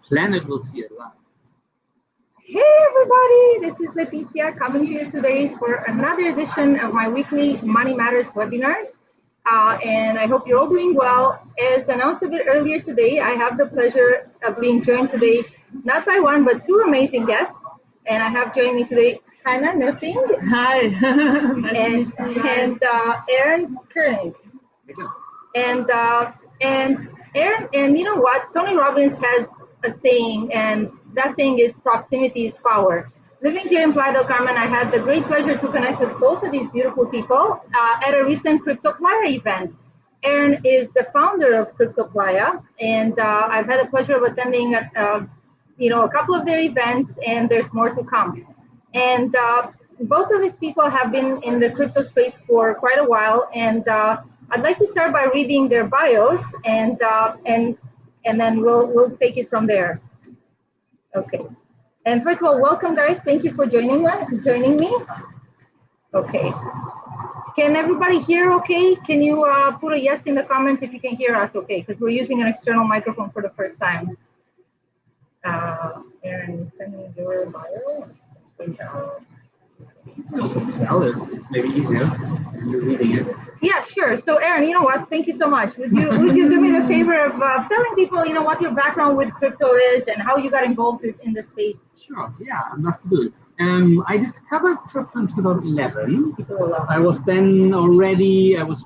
Planet will see it live. Hey everybody, this is Leticia coming to you today for another edition of my weekly Money Matters webinars. And I hope you're all doing well. As announced a bit earlier today, I have the pleasure of being joined today, not by one, but two amazing guests. And I have joining me today, Hannah Noethig. Hi. and Aaron Koenig. And Aaron, and you know what? Tony Robbins has a saying, and that saying is proximity is power. Living here in Playa del Carmen, I had the great pleasure to connect with both of these beautiful people at a recent Crypto Playa event. Aaron is the founder of Crypto Playa, and I've had the pleasure of attending a couple of their events, and there's more to come. And both of these people have been in the crypto space for quite a while, and I'd like to start by reading their bios, and then we'll take it from there. Okay. And first of all, welcome guys. Thank you for joining me. Okay. Can everybody hear okay? Can you put a yes in the comments if you can hear us okay? Because we're using an external microphone for the first time. Aaron, send me your bio. It's maybe easier when you're reading it. Yeah, sure. So Aaron, you know what? Thank you so much. Would you do me the favor of telling people, you know, what your background with crypto is and how you got involved in the space? Sure. Yeah, I'd love to do it. I discovered crypto in 2011. I was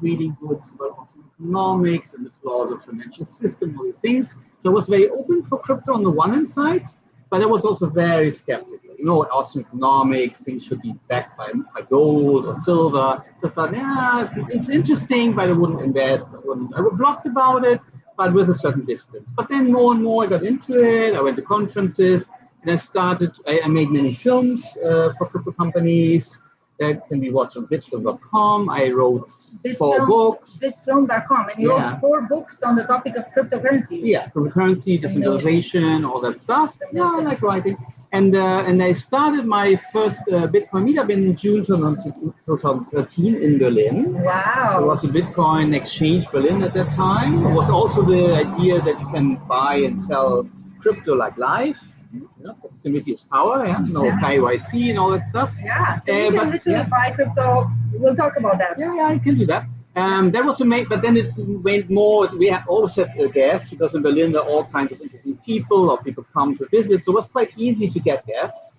reading books about economics and the flaws of the financial system, all these things. So I was very open for crypto on the one hand side, but I was also very skeptical. You know, Austrian economics, things should be backed by gold or silver. So I thought, yeah, it's interesting, but I wouldn't invest. I would blocked about it, but with a certain distance. But then more and more I got into it. I went to conferences, and I made many films for crypto companies that can be watched on bitfilm.com. I wrote 4 books. Bitfilm.com, and you wrote 4 books on the topic of cryptocurrency. Yeah, cryptocurrency, decentralization, all that stuff. Yeah, I like writing. And I started my first Bitcoin meetup in June 2013 in Berlin. Wow. It was a Bitcoin exchange Berlin at that time. It was also the idea that you can buy and sell crypto like live. You know, proximity is power, KIWI and all that stuff. Yeah, so you can literally buy crypto. We'll talk about that. Yeah, I can do that. That was but then it went more. We always had guests because in Berlin there are all kinds of interesting people, or people come to visit. So it was quite easy to get guests,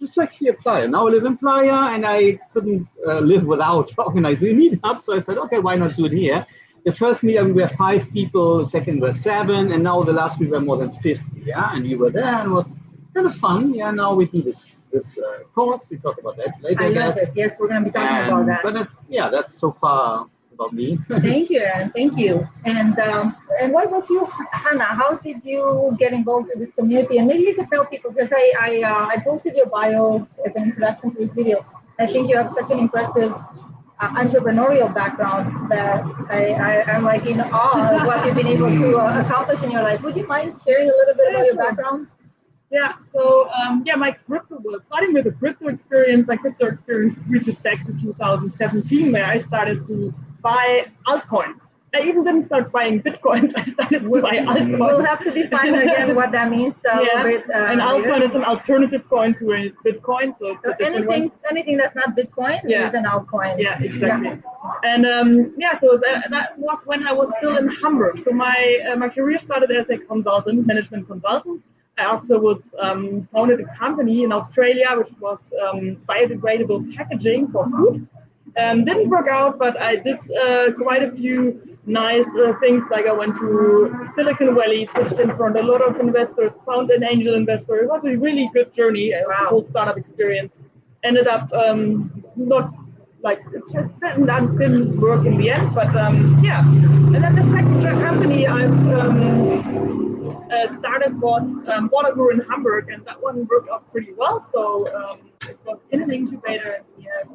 just like here at Playa. Now I live in Playa, and I couldn't live without organizing a meetup. So I said, okay, why not do it here? The first meetup we were 5 people, the second were 7, and now the last we were more than 50. Yeah, and you were there, and it was kind of fun. Yeah, now we do this course. We talk about that later. I love it. Yes, we're going to be talking about that. But that's so far about me. Thank you, Aaron. Thank you. And what about you, Hannah? How did you get involved with this community? And maybe you could tell people, because I posted your bio as an introduction to this video. I think you have such an impressive entrepreneurial background that I'm like in awe of what you've been able to accomplish in your life. Would you mind sharing a little bit about your background? Yeah, so my starting with the crypto experience, reaches back to 2017, where I started to buy altcoins. I even didn't start buying Bitcoins, I started to buy altcoins. We'll have to define again what that means a little bit. An altcoin is an alternative coin to a Bitcoin. So anything that's not Bitcoin is an altcoin. Yeah, exactly. Yeah. And so that was when I was still in Hamburg. So my career started as a management consultant. I afterwards founded a company in Australia, which was bio-degradable packaging for food. Didn't work out, but I did quite a few nice things, like I went to Silicon Valley, pitched in front of a lot of investors, found an angel investor. It was a really good journey, a whole startup experience. Ended up not like, it just didn't work in the end, but And then the second company I've started was BorderGuru in Hamburg, and that one worked out pretty well. So it was in an incubator, and we have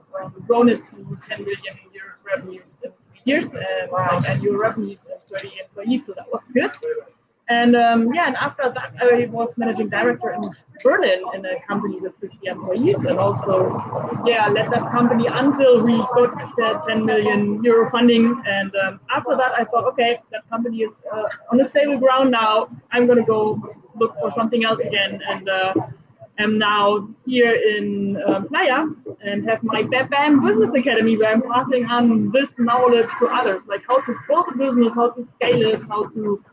grown it to 10 million euros revenue in 3 years, and annual revenues of 30 employees. So that was good. And and after that, I was managing director in Berlin in a company with 50 employees, and also, led that company until we got the 10 million euro funding. And after that, I thought, okay, that company is on a stable ground now. I'm going to go look for something else again. And am now here in Playa and have my bäbääm Business Academy, where I'm passing on this knowledge to others, like how to build a business, how to scale it, how to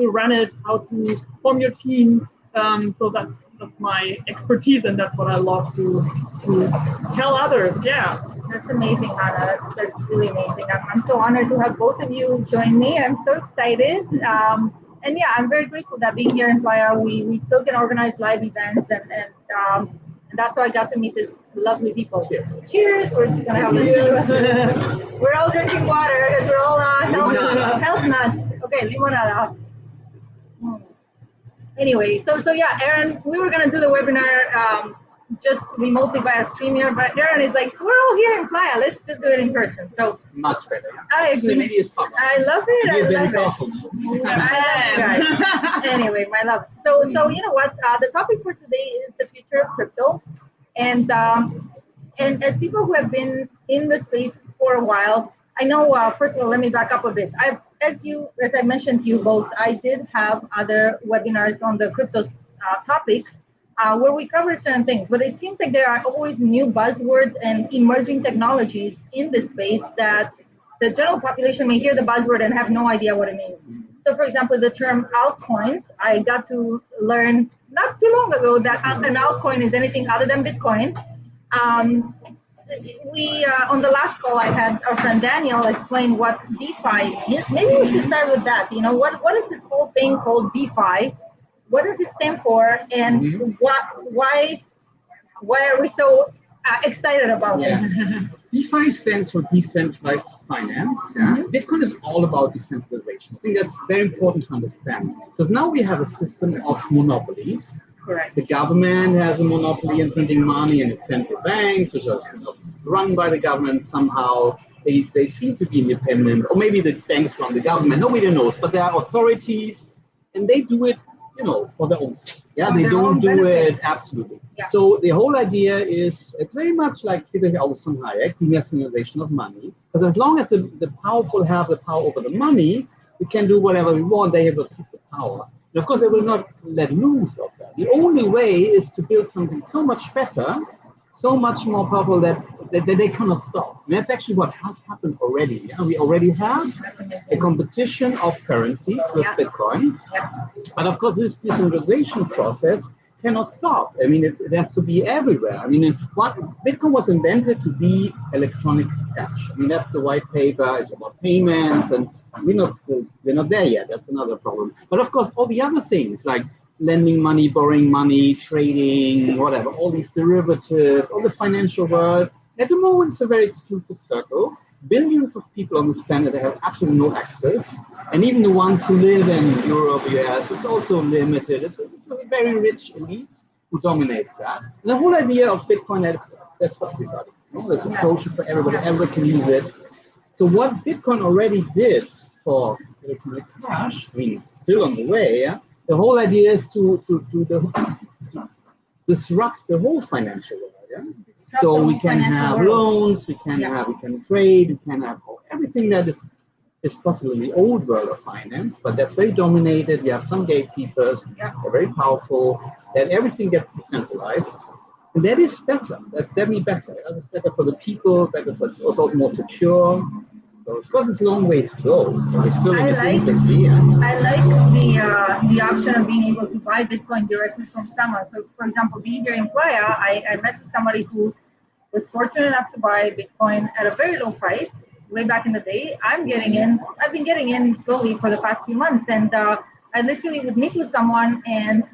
run it, how to form your team. So that's my expertise, and that's what I love to tell others. Yeah. That's amazing, Hannah. That's really amazing. I'm so honored to have both of you join me. I'm so excited. And yeah, I'm very grateful that being here in Playa, we still can organize live events, and that's how I got to meet these lovely people. Cheers. Cheers! We're just gonna have this. We're all drinking water because we're all health nuts. Okay, limonada. Anyway, so yeah, Aaron, we were gonna do the webinar just remotely via StreamYard, but Aaron is like, we're all here in Playa, let's just do it in person. So much better. I agree. I love it. I love it. I love you guys. Anyway, my love. So you know what? The topic for today is the future of crypto, and as people who have been in the space for a while, I know. First of all, let me back up a bit. As I mentioned to you both, I did have other webinars on the crypto topic where we cover certain things, but it seems like there are always new buzzwords and emerging technologies in this space that the general population may hear the buzzword and have no idea what it means. So, for example, the term altcoins, I got to learn not too long ago that an altcoin is anything other than Bitcoin. On the last call, I had our friend Daniel explain what DeFi is. Maybe we should start with that. You know, what is this whole thing called DeFi? What does it stand for? And why are we so excited about this? DeFi stands for decentralized finance. Yeah? Bitcoin is all about decentralization. I think that's very important to understand, because now we have a system of monopolies. Correct. The government has a monopoly in printing money, and its central banks, which are run by the government somehow. They seem to be independent, or maybe the banks run the government. Nobody knows, but there are authorities, and they do it, for their own sake. Yeah, they don't do it absolutely. Yeah. So the whole idea is, it's very much like Friedrich August von Hayek, the nationalization of money. Because as long as the powerful have the power over the money, we can do whatever we want. They have to keep the power. And of course, they will not let loose of that. The only way is to build something so much better, so much more powerful that they cannot stop. And that's actually what has happened already. Yeah? We already have a competition of currencies with Bitcoin. Yeah. But of course, this decentralization process cannot stop. I mean, it has to be everywhere. I mean, Bitcoin was invented to be electronic cash. I mean, that's the white paper. It's about payments, and we're not there yet. That's another problem. But of course, all the other things like lending money, borrowing money, trading, whatever, all these derivatives, all the financial world. At the moment, it's a very exclusive circle. Billions of people on this planet have absolutely no access. And even the ones who live in Europe, US, it's also limited. It's a very rich elite who dominates that. And the whole idea of Bitcoin is that's for everybody. There's a culture for everybody. Everyone can use it. So what Bitcoin already did for electronic cash, I mean, still on the way, yeah? The whole idea is to disrupt the whole financial world. Yeah? So we can have loans, we can trade, we can have everything that is possible in the old world of finance, but that's very dominated. You have some gatekeepers, they're very powerful, and everything gets decentralized. And that is better. That's definitely better. It's better for the people, better for it's also more secure. So of course it's a long way to go. So we're still in its infancy. I like the option of being able to buy Bitcoin directly from someone. So for example, being here in Playa, I met somebody who was fortunate enough to buy Bitcoin at a very low price way back in the day. I've been getting in slowly for the past few months, and I literally would meet with someone and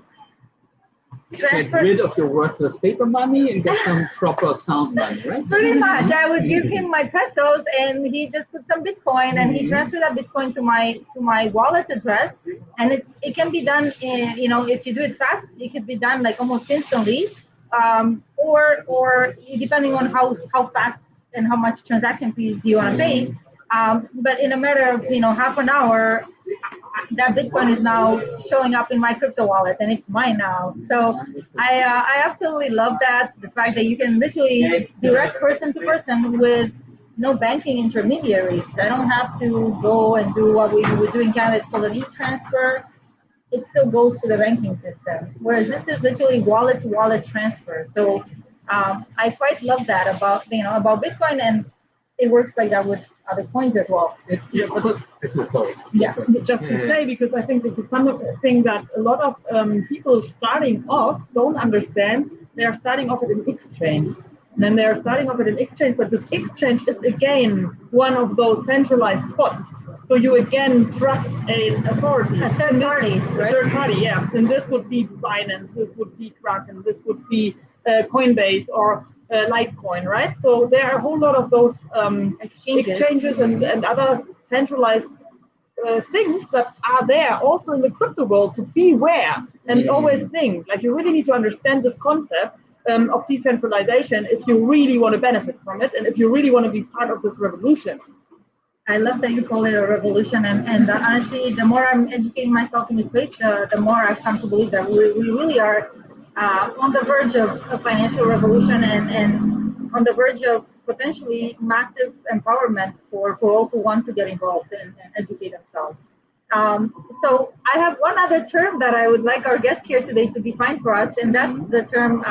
get rid of your worthless paper money and get some proper sound money, right? Pretty much. I would give him my pesos, and he just put some Bitcoin, and he transferred that Bitcoin to my wallet address. And it can be done, if you do it fast, it could be done like almost instantly, or depending on how fast and how much transaction fees do you want to pay. But in a matter of half an hour, that Bitcoin is now showing up in my crypto wallet and it's mine now. So I absolutely love that. The fact that you can literally direct person to person with no banking intermediaries. I don't have to go and do what we would do in Canada. It's called an e-transfer. It still goes to the banking system. Whereas this is literally wallet to wallet transfer. So I quite love that about Bitcoin, and it works like that with other coins as well. Sorry. Yeah, just to say, because I think this is something that a lot of people starting off don't understand. They are starting off at an exchange. And then they are starting off at an exchange, but this exchange is again one of those centralized spots. So you again trust an authority. A third party, right? A third party, yeah. And this would be Binance, this would be Kraken, this would be Coinbase or Litecoin, right? So there are a whole lot of those exchanges and other centralized things that are there also in the crypto world. So beware and always think, like, you really need to understand this concept of decentralization if you really want to benefit from it and if you really want to be part of this revolution. I love that you call it a revolution, and honestly, the more I'm educating myself in this space, the more I've come to believe that we really are on the verge of a financial revolution and on the verge of potentially massive empowerment for all who want to get involved and educate themselves. So I have one other term that I would like our guests here today to define for us, and that's the term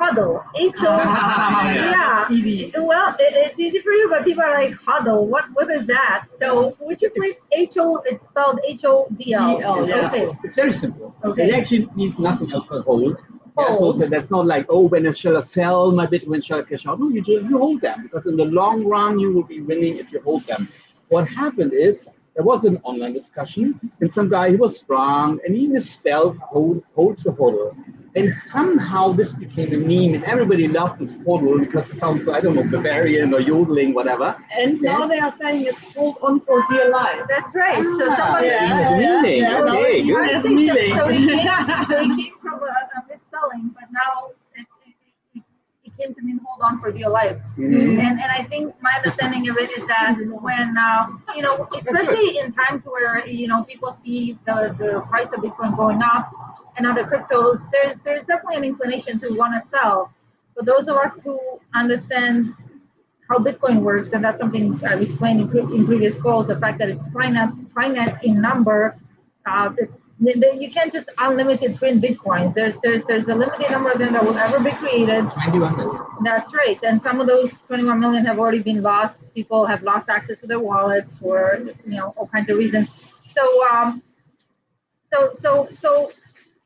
HODL. Yeah. Easy. Well, it's easy for you, but people are like, HODL. What is that? So would you please, it's spelled HODL. Yeah. Okay. It's very simple. Okay. It actually means nothing else but hold. Yeah, Hold. so that's not like, oh, when shall I sell my Bitcoin, shall I cash out? No, you hold them, because in the long run you will be winning if you hold them. What happened is, there was an online discussion, and some guy, he was strong, and he misspelled hold to hodl. And somehow this became a meme, and everybody loved this hodl because it sounds, I don't know, Bavarian or yodeling, whatever. And now they are saying it's hold on for dear life. That's right. So somebody Meaning. Okay, good. so it came from a misspelling, but now it came to mean hold on for dear life. Mm-hmm. And I think my understanding of it is that when especially in times where people see the price of Bitcoin going up and other cryptos, there's definitely an inclination to want to sell. But those of us who understand how Bitcoin works, and that's something I've explained in previous calls, the fact that it's finite in number, you can't just unlimited print Bitcoins. There's a limited number of them that will ever be created. 21 million. That's right. And some of those 21 million have already been lost. People have lost access to their wallets for all kinds of reasons. So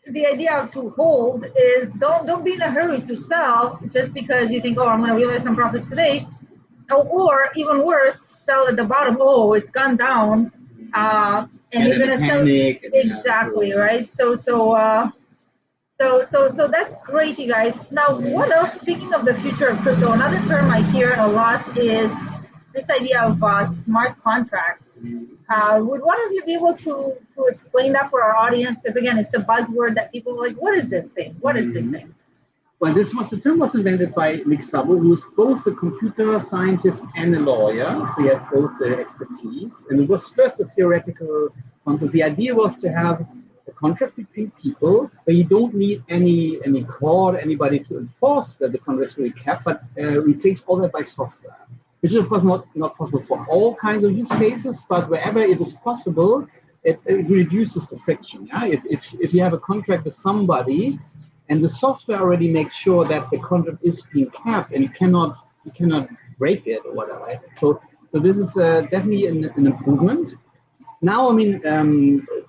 the idea to hold is don't be in a hurry to sell just because you think, oh, I'm going to realize some profits today, or even worse, sell at the bottom. Oh, it's gone down. And you're gonna sell exactly, right? So that's great, you guys. Now, what else? Speaking of the future of crypto, another term I hear a lot is this idea of smart contracts. Would one of you be able to explain that for our audience? Because again, it's a buzzword that people are like, what is this thing? What is this thing? Well, the term was invented by Nick Szabo, who is both a computer scientist and a lawyer, so he has both expertise. And it was first a theoretical concept. The idea was to have a contract between people where you don't need any court, anybody to enforce that the contract is really kept, but replace all that by software, which is of course not possible for all kinds of use cases, but wherever it is possible, it reduces the friction. Yeah? If you have a contract with somebody, and the software already makes sure that the contract is being kept, and you cannot break it or whatever. Right? So this is definitely an improvement. Now, I mean,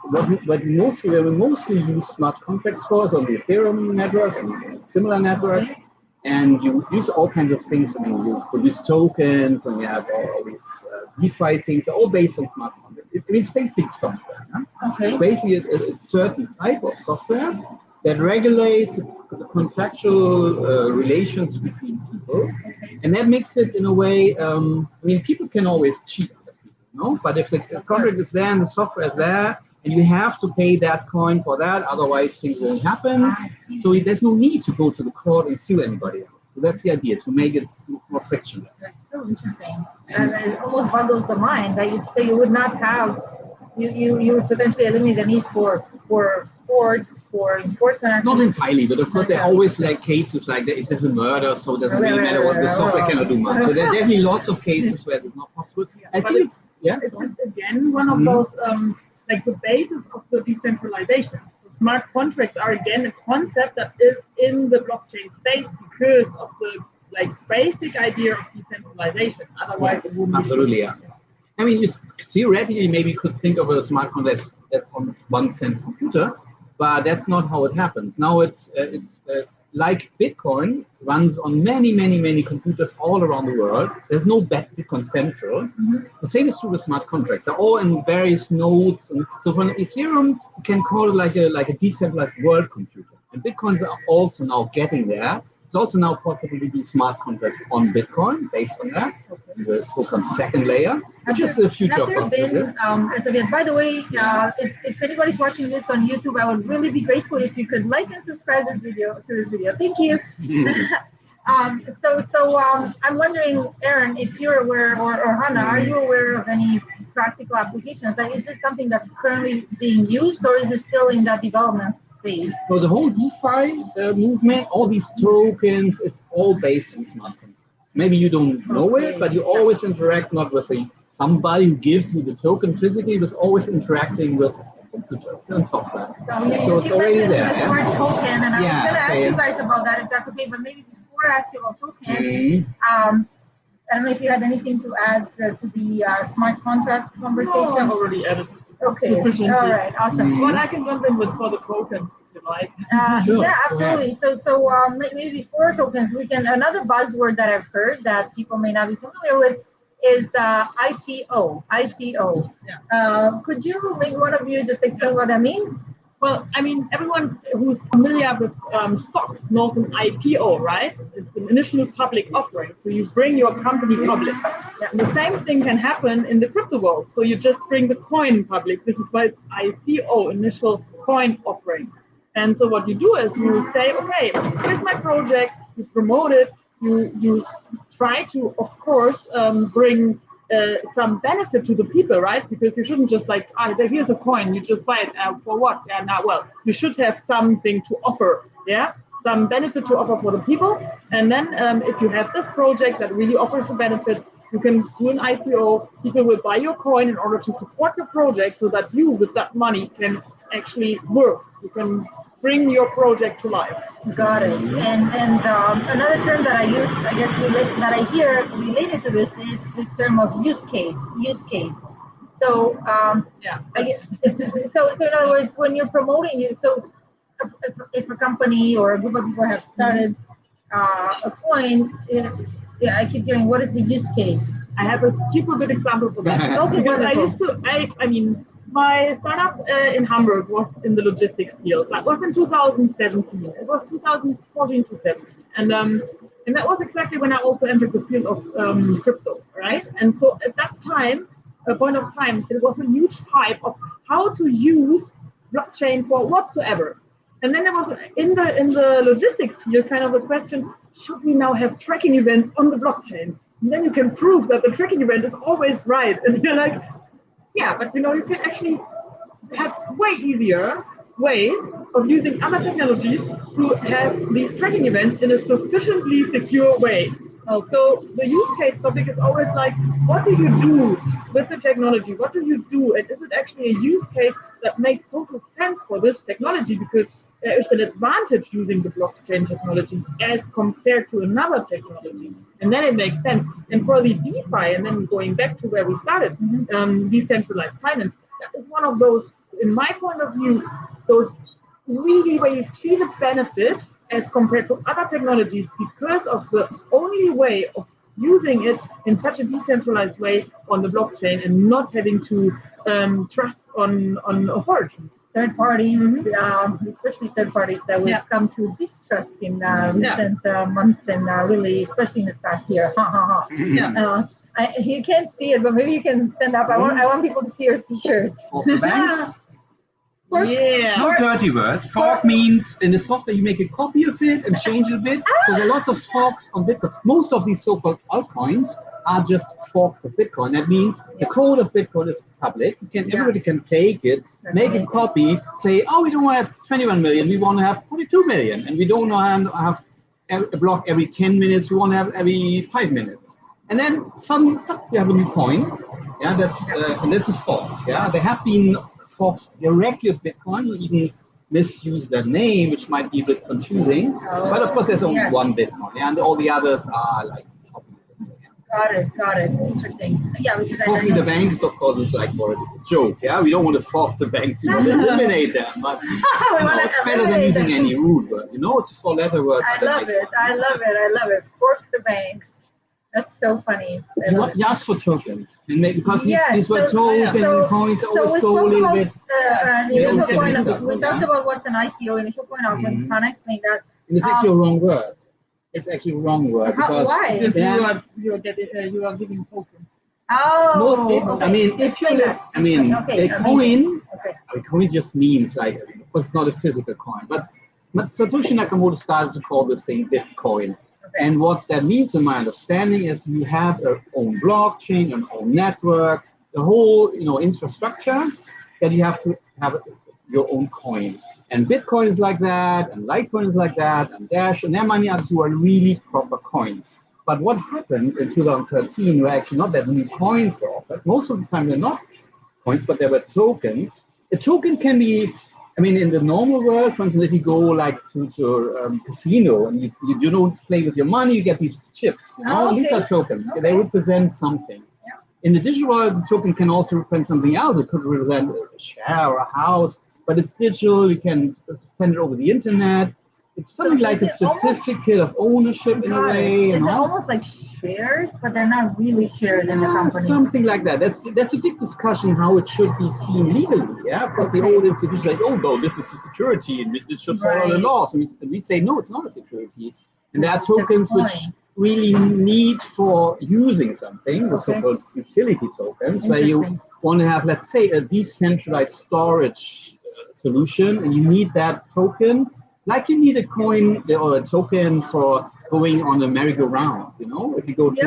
what we mostly use smart contracts for is on the Ethereum network and similar networks, and you use all kinds of things. I mean, you produce tokens, and you have all these DeFi things, all based on smart contracts. It's basic software. Huh? Okay. It's basically a certain type of software that regulates the contractual relations between people, and that makes it in a way. I mean, people can always cheat other people, but if the contract is there and the software is there, and you have to pay that coin for that, otherwise things won't happen. So there's no need to go to the court and sue anybody else. So that's the idea, to make it more frictionless. That's so interesting, and it almost boggles the mind that you say you would not have you would potentially eliminate the need for courts, for enforcement action. Not entirely, but of course there are always like cases like that. It is a murder, so it doesn't really matter what the software cannot do much. So there are definitely lots of cases where it's not possible. I think it's again one of those like the basis of the decentralization. So smart contracts are again a concept that is in the blockchain space because of the like basic idea of decentralization. Otherwise, it wouldn't absolutely, yeah. I mean, you theoretically maybe could think of a smart contract that's on a 1 cent computer, but that's not how it happens. Now it's like Bitcoin runs on many computers all around the world. There's no Bitcoin Central. The same is true with smart contracts. They're all in various nodes. And so for Ethereum, you can call it like a decentralized world computer. And Bitcoins are also now getting there. It's also now possible to do smart contracts on Bitcoin based on that, the so-called second layer, which is the future of computing. By the way, if anybody's watching this on YouTube, I would really be grateful if you could like and subscribe to this video. Thank you. I'm wondering, Aaron, if you're aware, or Hannah, are you aware of any practical applications? Like, is this something that's currently being used, or is it still in that development? So the whole DeFi movement, all these tokens, it's all based on smart contracts. Maybe you don't know it, but you always interact not with somebody who gives you the token physically, but always interacting with computers and software. So it's already there. The smart token, and I was going to ask you guys about that if that's okay, but maybe before I ask you about tokens, I don't know if you had anything to add to the smart contract conversation. No, I've already added. Okay. All right. Awesome. Well, I can jump in with for the tokens if you like. Sure. Yeah, absolutely. So maybe before tokens, we can another buzzword that I've heard that people may not be familiar with is ICO. ICO. Yeah. Could you maybe one of you just explain what that means? Well, I mean, everyone who's familiar with stocks knows an IPO, right? It's an initial public offering. So you bring your company public. And the same thing can happen in the crypto world. So you just bring the coin public. This is why it's ICO, initial coin offering. And so what you do is you say, okay, here's my project. You promote it. You try to, of course, bring some benefit to the people, right? Because you shouldn't just like, here's a coin, you just buy it for what? Yeah, now, well, you should have something to offer, yeah? Some benefit to offer for the people. And then if you have this project that really offers a benefit, you can do an ICO, people will buy your coin in order to support your project so that you, with that money, can actually work. You can bring your project to life. Got it. And another term that I use, I guess, that I hear related to this is this term of use case. Use case. So so in other words, when you're promoting it, so if a company or a group of people have started a coin, I keep hearing, what is the use case? I have a super good example for that. Okay, because I mean. My startup in Hamburg was in the logistics field. That was in 2017. It was 2014 to 17. And that was exactly when I also entered the field of crypto, right? And so at that time, a point of time, it was a huge hype of how to use blockchain for whatsoever. And then there was in the logistics field kind of a question, should we now have tracking events on the blockchain? And then you can prove that the tracking event is always right. And you're like, yeah, but you can actually have way easier ways of using other technologies to have these tracking events in a sufficiently secure way. So the use case topic is always like, what do you do with the technology? What do you do? And is it actually a use case that makes total sense for this technology? Because there is an advantage using the blockchain technology as compared to another technology. And then it makes sense. And for the DeFi, and then going back to where we started, decentralized finance, that is one of those, in my point of view, those really where you see the benefit as compared to other technologies because of the only way of using it in such a decentralized way on the blockchain and not having to trust on authorities. Third parties, especially third parties that we've come to distrust in recent months and really, especially in this past year. You can't see it, but maybe you can stand up. I want people to see your T-shirt. Banks? It's no dirty word. Fork means in the software you make a copy of it and change it a bit. So there are lots of forks on Bitcoin. Most of these so-called altcoins are just forks of Bitcoin. That means the code of Bitcoin is public. Everybody can take it, make a copy, say, oh, we don't want to have 21 million, we want to have 42 million, and we don't want to have a block every 10 minutes, we want to have every 5 minutes. And then suddenly you have a new coin. Yeah, and that's a fork. Yeah, there have been forks directly of Bitcoin. We even misuse that name, which might be a bit confusing. But of course, there's only one Bitcoin, and all the others are like copies. Got it. Interesting. Yeah, because forking the banks, of course, is like more a joke. Yeah, we don't want to fork the banks. We want to eliminate them, but it's better than using any rude word. It's a four-letter word. I love it. Fork the banks. That's so funny. You asked for tokens, and because these were tokens, coins always go a little bit. We talked about what's an ICO, initial coin offering. Can I explain that? And it's actually a wrong word. It's actually a wrong word. Why? Because you are giving tokens. Oh, a coin just means like, of course, it's not a physical coin, but Satoshi Nakamoto started to call this thing Bitcoin. And what that means, in my understanding, is you have your own blockchain, your own network, the whole infrastructure that you have to have your own coin. And Bitcoin is like that, and Litecoin is like that, and Dash, and there are many others who are really proper coins. But what happened in 2013 were actually not that many coins were offered. Most of the time they're not coins, but they were tokens. A token can be, in the normal world, for instance, if you go like to a casino and you don't play with your money, you get these chips. These are tokens. Okay. They represent something. Yeah. In the digital world, the token can also represent something else. It could represent a share or a house, but it's digital. You can send it over the internet. It's something like a certificate of ownership in a way. It's almost like shares, but they're not really shares in the company. Something like that. That's a big discussion how it should be seen legally. Yeah, because the old institutions like, oh no, this is a security and it should follow the laws. And we say no, it's not a security. And there are tokens which really need for using something, the so-called utility tokens, where you want to have, let's say, a decentralized storage solution, and you need that token. Like you need a coin or a token for going on a merry-go-round, if you go to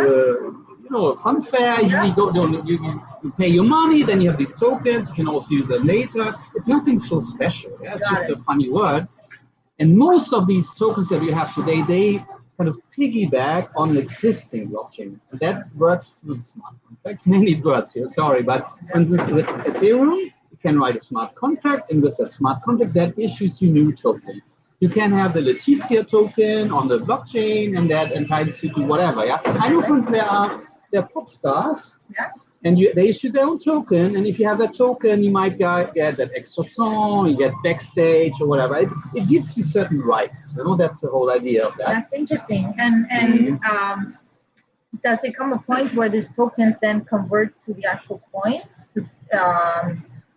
a fun fair, you pay your money, then you have these tokens, you can also use them later. It's nothing so special, it's just a funny word. And most of these tokens that we have today, they kind of piggyback on an existing blockchain. And that works with smart contracts. Many words here, sorry, but for instance, with Ethereum, you can write a smart contract, and with that smart contract, that issues you new tokens. You can have the Leticia token on the blockchain, and that entitles you to whatever. Yeah, I know, for instance, there are pop stars, and they issue their own token. And if you have that token, you might get that extra song, you get backstage or whatever. It gives you certain rights. That's the whole idea of that. That's interesting. And does it come a point where these tokens then convert to the actual coin?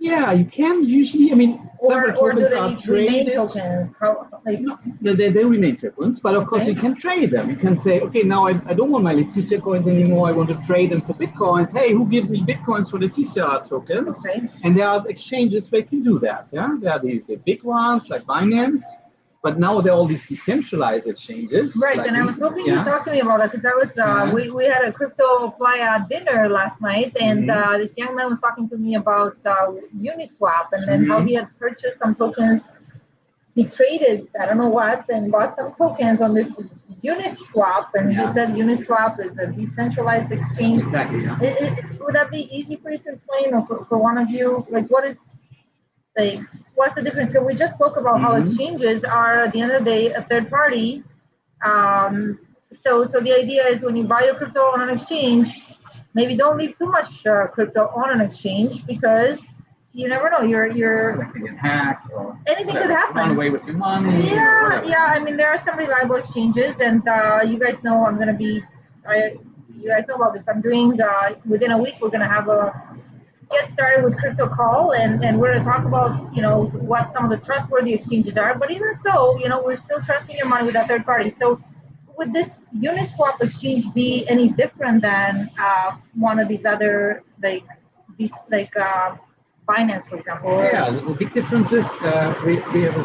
Yeah, you can usually. Several tokens are traded. Tokens? They remain tokens, but of course you can trade them. You can say, okay, now I don't want my Leticia coins anymore. I want to trade them for Bitcoins. Hey, who gives me Bitcoins for Leticia tokens? Okay. And there are exchanges where you can do that. Yeah, there are the big ones like Binance. But now there are all these decentralized exchanges. Right, and I was hoping you talk to me about that because I was we had a crypto Playa dinner last night, and this young man was talking to me about Uniswap and then how he had purchased some tokens. He traded, I don't know what, and bought some tokens on this Uniswap, and he said Uniswap is a decentralized exchange. Exactly. Yeah. Would that be easy for you to explain, or for one of you? What's the difference? So we just spoke about how exchanges are, at the end of the day, a third party. So the idea is when you buy your crypto on an exchange, maybe don't leave too much crypto on an exchange because you never know. You're get hacked or anything could happen. Run away with your money. Yeah. There are some reliable exchanges, and you guys know I'm gonna be. You guys know about this. I'm doing within a week. We're gonna have a get started with crypto call, and we're going to talk about what some of the trustworthy exchanges are, but even so, we're still trusting your money with a third party. So would this Uniswap exchange be any different than one of these other finance, for example? Yeah, the big difference is we have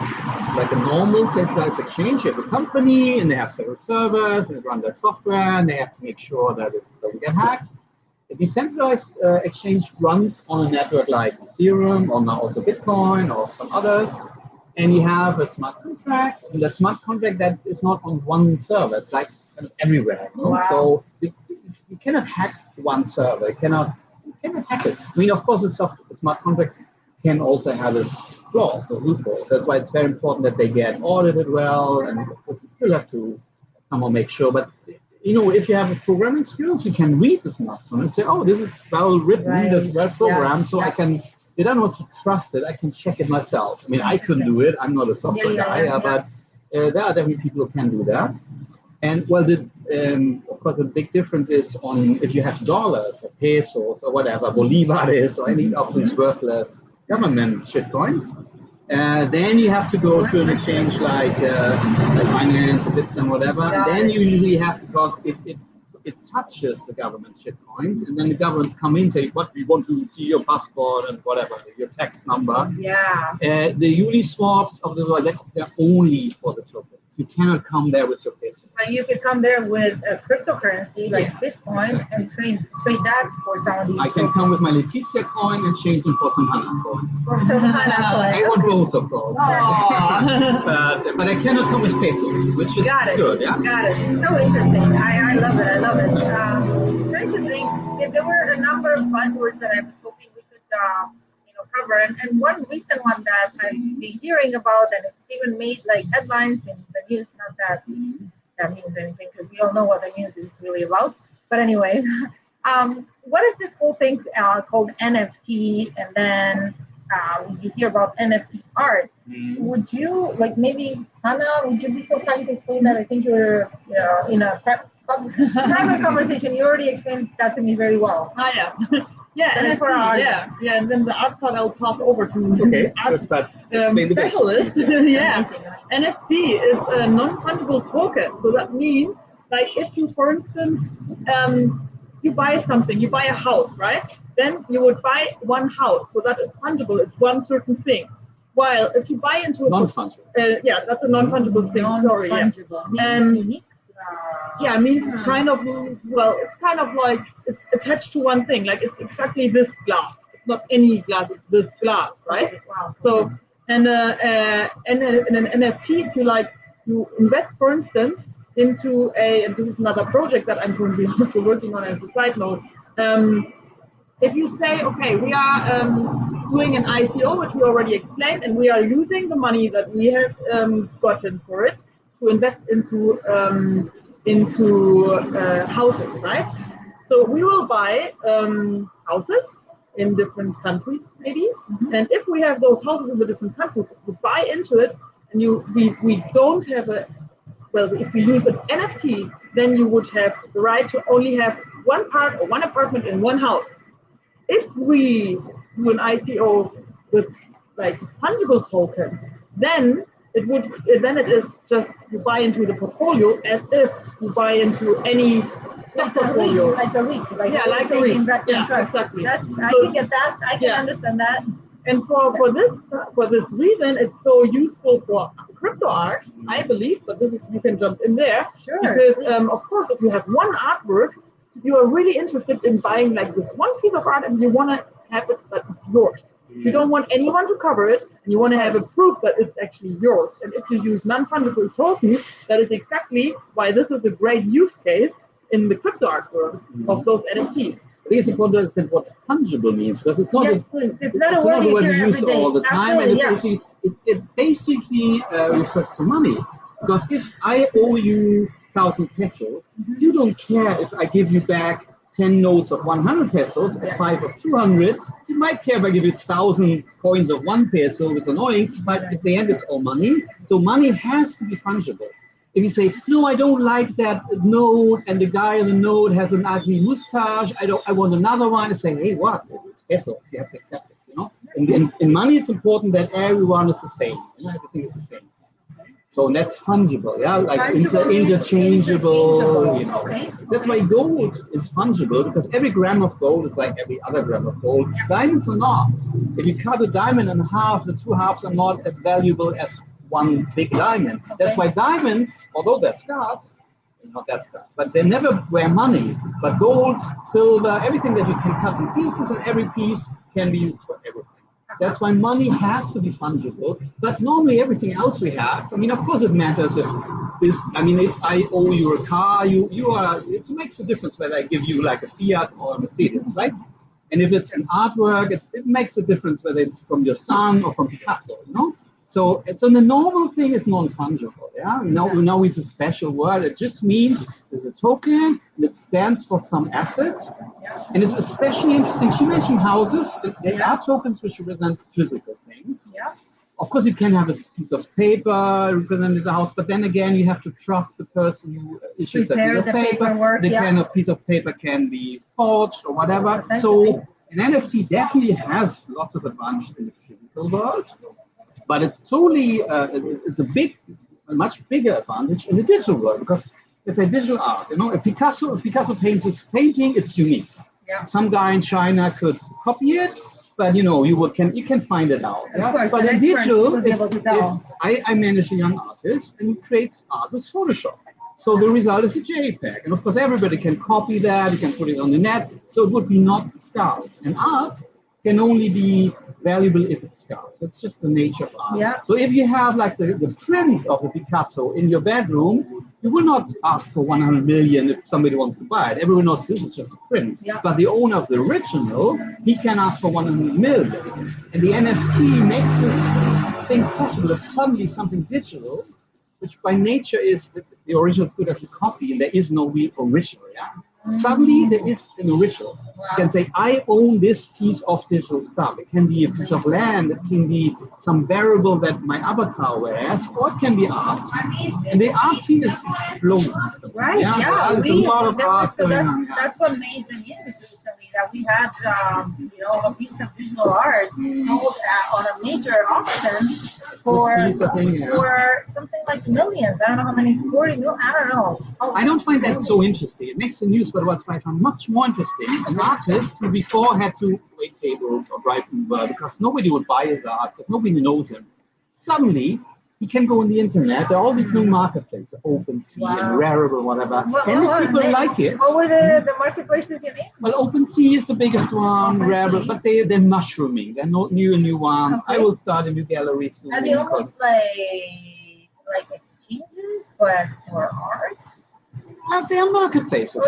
like a normal centralized exchange. You have a company and they have several servers and they run their software and they have to make sure that it doesn't get hacked. A decentralized exchange runs on a network like Ethereum or now also Bitcoin or some others. And you have a smart contract, and the smart contract that is not on one server, it's like everywhere. You know? Wow. So you cannot hack one server, you cannot hack it. I mean, of course, a smart contract can also have its flaws, or loopholes. That's why it's very important that they get audited well, and of course, you still have to somehow make sure. But you know, if you have programming skills, you can read the smart contract and say, oh, this is well written, this is well programmed, so I can. You don't have to trust it. I can check it myself. I mean, I couldn't do it. I'm not a software guy, but there are definitely people who can do that. And well, of course, the big difference is on if you have dollars or pesos or whatever, bolivares or any of these worthless government shitcoins. Then you have to go to an exchange like Binance or Bits and whatever. And then you usually have, because it touches the government shitcoins, and then the governments come in and say, what, we want to see your passport and whatever, your tax number. Yeah. The Uniswaps of the world, they're only for the tokens. You cannot come there with your pesos. But you could come there with a cryptocurrency like Bitcoin and trade that for some of these. I can come with my Leticia coin and change them for some Hana coin. I want both, of course. But I cannot come with pesos, which is good. Yeah? Got it. It's so interesting. I love it. I love it. Trying to think, if there were a number of buzzwords that I was hoping we could cover, and one recent one that I've been hearing about, and it's even made like headlines in the news. Not that that means anything, because we all know what the news is really about. But anyway, what is this whole thing called NFT? And then you hear about NFT art. Would you, like, maybe Hannah, would you be so kind to explain that? I think you're in a private conversation. You already explained that to me very well. Yeah. Yeah, NFT, yeah, and then the art part I'll pass over to the art specialist. NFT is a non-fungible token. So that means, like, if you, for instance, you buy something, you buy a house, right? Then you would buy one house. So that is fungible. It's one certain thing. While if you buy into a non-fungible, that's a non-fungible thing. Sorry, means unique. Means kind of, well, it's kind of like it's attached to one thing. Like it's exactly this glass. It's not any glass. It's this glass, right? Wow. So and an NFT, if you like, you invest, for instance, into and this is another project that I'm currently also working on as a side note. If you say, okay, we are doing an ICO, which we already explained, and we are using the money that we have gotten for it to invest into houses, right? So we will buy houses in different countries, maybe. And if we have those houses in the different countries, if we buy into it, and we don't have if we use an NFT, then you would have the right to only have one part or one apartment in one house. If we do an ICO with like fungible tokens, then it is just you buy into the portfolio as if you buy into any stock portfolio. Like a REIT. Like a REIT. Investment trust. Exactly. I can get that. I can understand that. And for this reason, it's so useful for crypto art, I believe. But you can jump in there. Sure. Because of course, if you have one artwork, you are really interested in buying like this one piece of art, and you want to have it that it's yours. You don't want anyone to cover it, and you want to have a proof that it's actually yours. And if you use non-fungible tokens, that is exactly why this is a great use case in the crypto art world of those NFTs. I think it's important to understand what fungible means, because it's not it's not a word you use all the time, and it basically refers to money. Because if I owe you 1,000 pesos, you don't care if I give you back 10 notes of 100 pesos and 5 of 200. You might care if I give you 1,000 coins of 1 peso. It's annoying, but at the end, it's all money. So money has to be fungible. If you say, no, I don't like that note, and the guy on the note has an ugly mustache, I want another one. I say, hey, what? It's pesos. You have to accept it. In money, it's important that everyone is the same. Everything is the same. So that's fungible, yeah, like interchangeable, you know. Okay. That's why gold is fungible, because every gram of gold is like every other gram of gold. Yeah. Diamonds are not. If you cut a diamond in half, the two halves are not as valuable as one big diamond. Okay. That's why diamonds, although they're scarce, not that scarce, but they never wear money. But gold, silver, everything that you can cut in pieces, and every piece can be used for everything. That's why money has to be fungible, but normally everything else we have, I mean, of course it matters if this, I mean, if I owe you a car, it makes a difference whether I give you like a Fiat or a Mercedes, right? And if it's an artwork, it makes a difference whether it's from your son or from Picasso, you know? So the normal thing is non-fungible, yeah? Now it's a special word. It just means there's a token, and it stands for some asset. And it's especially interesting. She mentioned houses. They are tokens which represent physical things. Yeah. Of course, you can have a piece of paper representing the house, but then again, you have to trust the person who issues that piece of paper. The piece of paper can be forged or whatever. So an NFT definitely has lots of advantage in the physical world. But it's totally, it's a much bigger advantage in the digital world, because it's a digital art. You know, if Picasso paints his painting, it's unique. Yeah. Some guy in China could copy it, but you know, you can find it out. Of course, but in digital, if I manage a young artist and he creates art with Photoshop. So the result is a JPEG. And of course, everybody can copy that, you can put it on the net, so it would be not scarce. And art can only be valuable if it's scarce. That's just the nature of art. Yeah. So if you have like the print of the Picasso in your bedroom, you will not ask for 100 million if somebody wants to buy it. Everyone knows this is just a print. Yeah. But the owner of the original, he can ask for 100 million. And the NFT makes this thing possible. It's suddenly something digital, which by nature is the original is good as a copy, and there is no real original. Yeah. Suddenly there is an original. Wow. You can say, I own this piece of digital stuff. It can be a piece of land, it can be some variable that my avatar wears, or it can be art. And the art scene is exploding. Right, yeah. There's a lot of art so going on. that's what made the news recently, that we had a piece of visual art sold on a major auction for something like millions. I don't know how many, 40 million, I don't know. I don't find that so interesting. It makes the news, but what I find much more interesting, an artist who before had to wait tables or drive Uber because nobody would buy his art, because nobody knows him. Suddenly, he can go on the internet. There are all these new marketplaces, OpenSea and Rarible, whatever. And if people like it. What were the marketplaces you named? Well, OpenSea is the biggest one, Rarible, but they're mushrooming. There are no new ones. Okay. I will start a new gallery soon. Are they almost like exchanges, but for arts? They are marketplaces.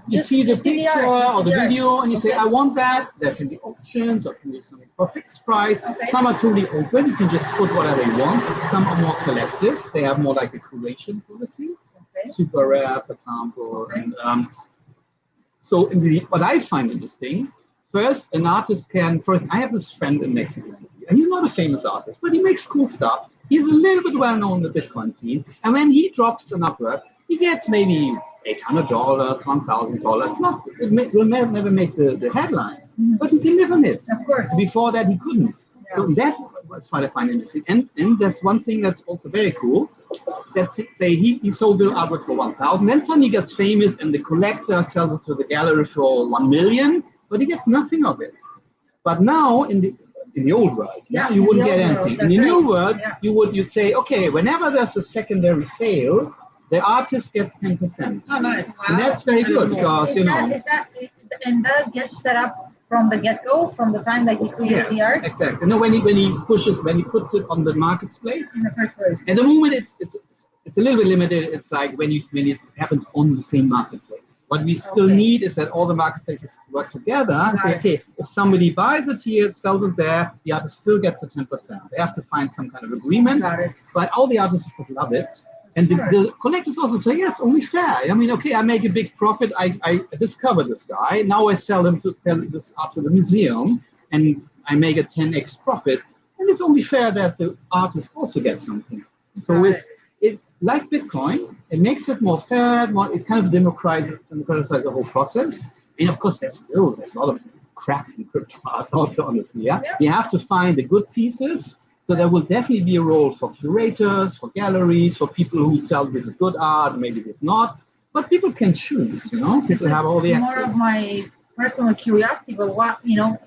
You see the picture or the video, and you say, I want that. There can be auctions, or it can be something for fixed price. Okay. Some are totally open. You can just put whatever you want. Some are more selective. They have more like a curation policy. Okay. Super rare, for example. Okay. And so what I find interesting, first, an artist can, I have this friend in Mexico City, and he's not a famous artist, but he makes cool stuff. He's a little bit well known in the Bitcoin scene. And when he drops an upwork, he gets maybe $800, $1,000. It will never make the headlines, but he can live on it. Of course. Before that, he couldn't. Yeah. So that was what I find interesting. And there's one thing that's also very cool. Let's say he sold the artwork for 1,000, then suddenly he gets famous, and the collector sells it to the gallery for 1 million, but he gets nothing of it. But now in the old world, you wouldn't get anything. In the new world, you'd say, okay, whenever there's a secondary sale, the artist gets 10%. Oh, nice. Wow. And that's very good because, and that gets set up from the get-go, from the time that he created the art? Exactly. No, when he puts it on the marketplace. In the first place. At the moment, it's a little bit limited. It's like when it happens on the same marketplace. What we still need is that all the marketplaces work together and say, okay, if somebody buys it here, sells it there, the artist still gets the 10%. They have to find some kind of agreement. Got it. But all the artists, of course, love it. And the collectors also say, yeah, it's only fair. I mean, okay, I make a big profit. I discover this guy. Now I sell this art to the museum, and I make a 10x profit. And it's only fair that the artist also gets something. So it like Bitcoin, it makes it more fair. It kind of democratizes the whole process. And of course, there's a lot of crap in crypto art, honestly. Yeah? You have to find the good pieces. So there will definitely be a role for curators, for galleries, for people who tell this is good art, maybe it's not. But people can choose, you know. People have all the access. More of my personal curiosity, but what, you know,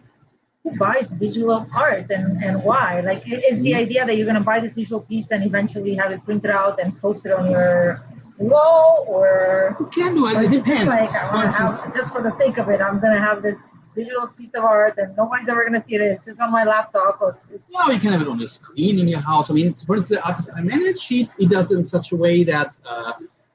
who buys digital art and why? Like, is the idea that you're going to buy this digital piece and eventually have it printed out and post it on your wall, or you can do it. Or It is it just depends. like, I want to have, just for the sake of it, I'm going to have this digital piece of art and nobody's ever going to see it. It's just on my laptop. Or yeah, you can have it on the screen in your house. I mean, for instance, the artist I manage, he does it in such a way that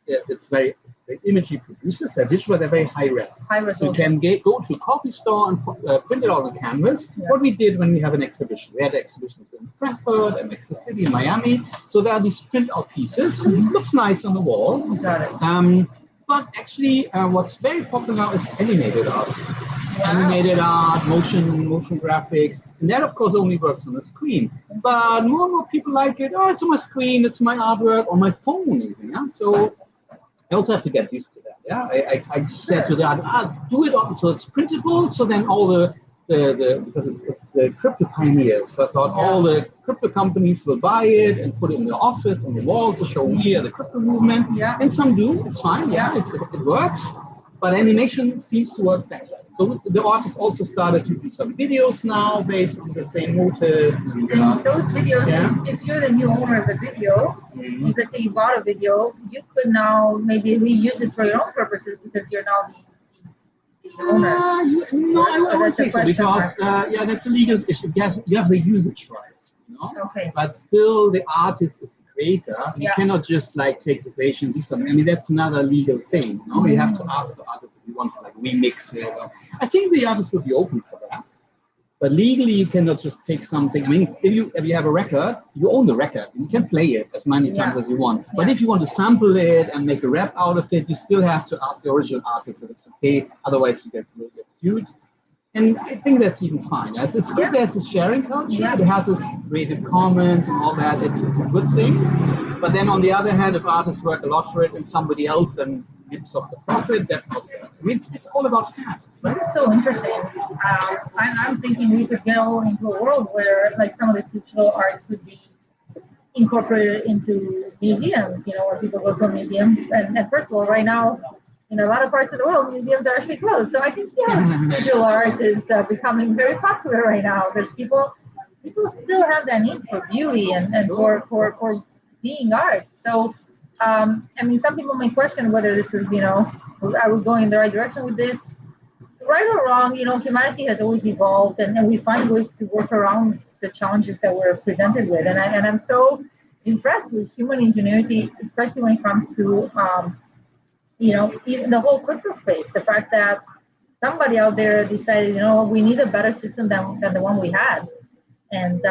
it's very, the image he produces, they're digital, they're very high res. High So you resolution. can go to a copy store and print it out on canvas. Yeah. What we did when we have an exhibition, we had exhibitions in Frankfurt and Mexico City, Miami. So there are these print out pieces, and it looks nice on the wall. Got it. But actually, what's very popular is animated art. Wow. Animated art, motion graphics, and that of course only works on the screen. But more and more people like it. Oh, it's on my screen, it's my artwork, on my phone even. Yeah? So I also have to get used to that. Yeah, I said to that, do it on so it's printable. So then all the because it's the crypto pioneers. So I thought all the crypto companies will buy it and put it in the office on the walls to show here the crypto movement. Yeah. And some do. It's fine. Yeah, it works. But animation seems to work better. So the artists also started to do some videos now based on the same motives. And those videos, if you're the new owner of the video, let's say you bought a video, you could now maybe reuse it for your own purposes because you're now the owner. No, I wouldn't say so because that's a legal issue. You have the usage rights, you know. Okay. But still, the artist is the creator. You cannot just like take the creation and do something. I mean, that's another legal thing. You know, you have to ask the artist if you want to like remix it. I think the artist would be open for that. But legally, you cannot just take something. I mean, if you have a record, you own the record. You can play it as many times as you want. But if you want to sample it and make a rap out of it, you still have to ask the original artist if it's okay. Otherwise, you get sued. And I think that's even fine. It's good there's a sharing culture. Yeah. It has this Creative Commons and all that. It's a good thing. But then on the other hand, if artists work a lot for it and somebody else then gives off the profit, that's not fair. I mean, it's all about fairness. This is so interesting. I'm thinking we could go into a world where like some of this digital art could be incorporated into museums, you know, where people go to a museum. And first of all, right now, in a lot of parts of the world, museums are actually closed. So I can see how digital art is becoming very popular right now because people still have that need for beauty and for seeing art. So, I mean, some people may question whether this is, you know, are we going in the right direction with this? Right or wrong, you know, humanity has always evolved and we find ways to work around the challenges that we're presented with. And I'm so impressed with human ingenuity, especially when it comes to, you know, even the whole crypto space, the fact that somebody out there decided, you know, we need a better system than the one we had. And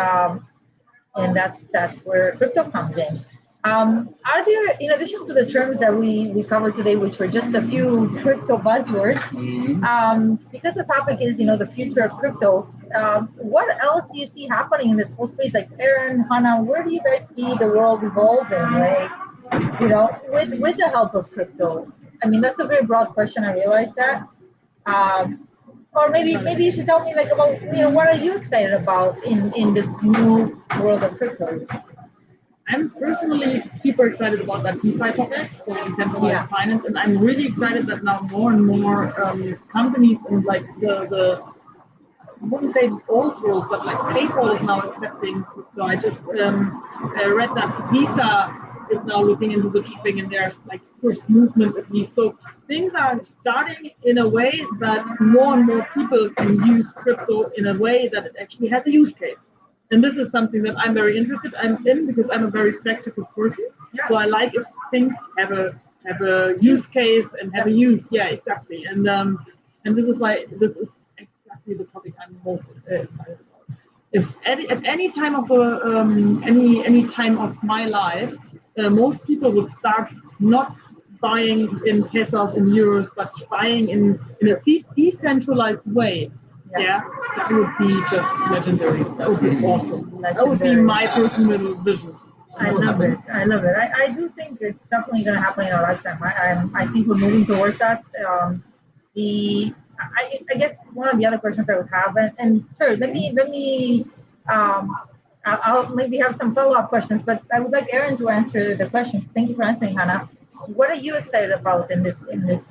that's where crypto comes in. Are there, in addition to the terms that we covered today, which were just a few crypto buzzwords, because the topic is, you know, the future of crypto, what else do you see happening in this whole space? Like Aaron, Hannah, where do you guys see the world evolving? Like, you know, with the help of crypto? I mean, that's a very broad question. I realize that. Or maybe you should tell me like about, you know, what are you excited about in this new world of cryptos? I'm personally super excited about that DeFi topic, so decentralized finance, and I'm really excited that now more and more companies and like the I wouldn't say the old world, but like PayPal is now accepting crypto. I just read that Visa is now looking into the topic, and there's like first movement at least. So things are starting in a way that more and more people can use crypto in a way that it actually has a use case. And this is something that I'm very interested in because I'm a very practical person. Yeah. So I like if things have a use case and have a use. Yeah, exactly. And this is why this is exactly the topic I'm most excited about. If at any time of any time of my life, most people would start not buying in pesos and euros, but buying in a decentralized way. Yeah, that would be just legendary. That would be awesome. Legendary. That would be my personal vision. I love it. I do think it's definitely going to happen in our lifetime. I think we're moving towards that. I guess one of the other questions I would have, and sorry, let me I'll maybe have some follow-up questions, but I would like Aaron to answer the questions. Thank you for answering, Hannah. What are you excited about in this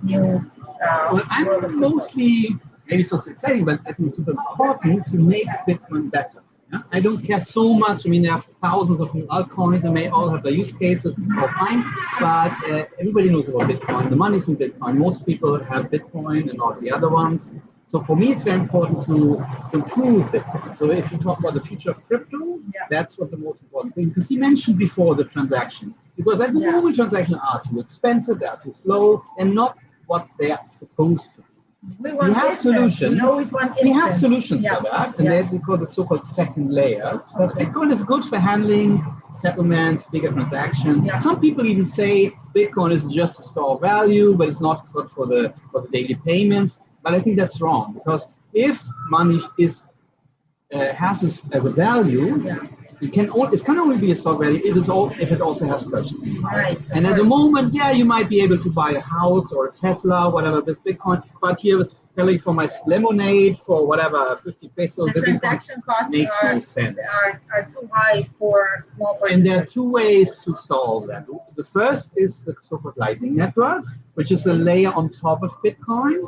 new well, I'm mostly, maybe it's not so exciting, but I think it's super important to make Bitcoin better. Yeah? I don't care so much. I mean, there are thousands of new altcoins, and they all have their use cases. It's all fine, but everybody knows about Bitcoin. The money's in Bitcoin. Most people have Bitcoin and not the other ones. So for me, it's very important to improve Bitcoin. So if you talk about the future of crypto, that's what the most important thing. Because you mentioned before the transaction. Because at the moment, transactions are too expensive, they are too slow, and not what they are supposed to be. We have solutions. We always want instant. We have solutions for that, and they're called the so-called second layers. Because Bitcoin is good for handling settlements, bigger transactions. Some people even say Bitcoin is just a store of value, but it's not good for the daily payments. But I think that's wrong, because if money is has this as a value, it can only be a stock value if it also has purchase. Right. And at the moment, you might be able to buy a house or a Tesla, whatever, with Bitcoin. But here was telling for my lemonade for whatever 50 pesos. The transaction costs makes no sense. Are too high for small purchases. And there are two ways to solve that. The first is the so-called Lightning Network, which is a layer on top of Bitcoin.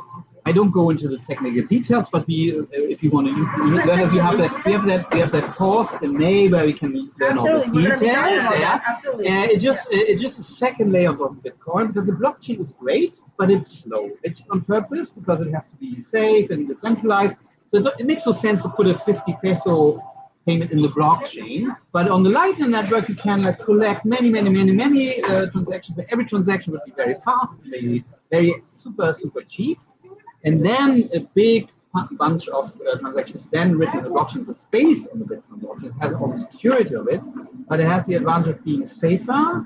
I don't go into the technical details, but if you want to, we have that course in May where we can learn all the details. Absolutely. It's just a second layer of Bitcoin, because the blockchain is great, but it's slow. It's on purpose because it has to be safe and decentralized. So it makes no sense to put a 50 peso payment in the blockchain. But on the Lightning Network, you can collect many transactions. But every transaction would be very fast, very super cheap. And then a big bunch of transactions then written in the blockchain that's based on the Bitcoin blockchain. It has all the security of it, but it has the advantage of being safer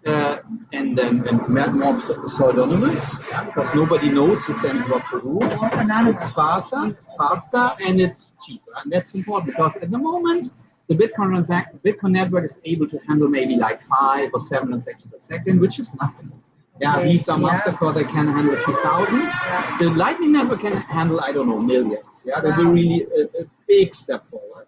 and more pseudonymous, because nobody knows who sends what to who. It's faster, and it's cheaper. And that's important, because at the moment, the Bitcoin network is able to handle maybe like 5 or 7 transactions per second, which is nothing. Visa, MasterCard, they can handle a few thousands. The Lightning Network can handle, I don't know, millions. They do really a big step forward.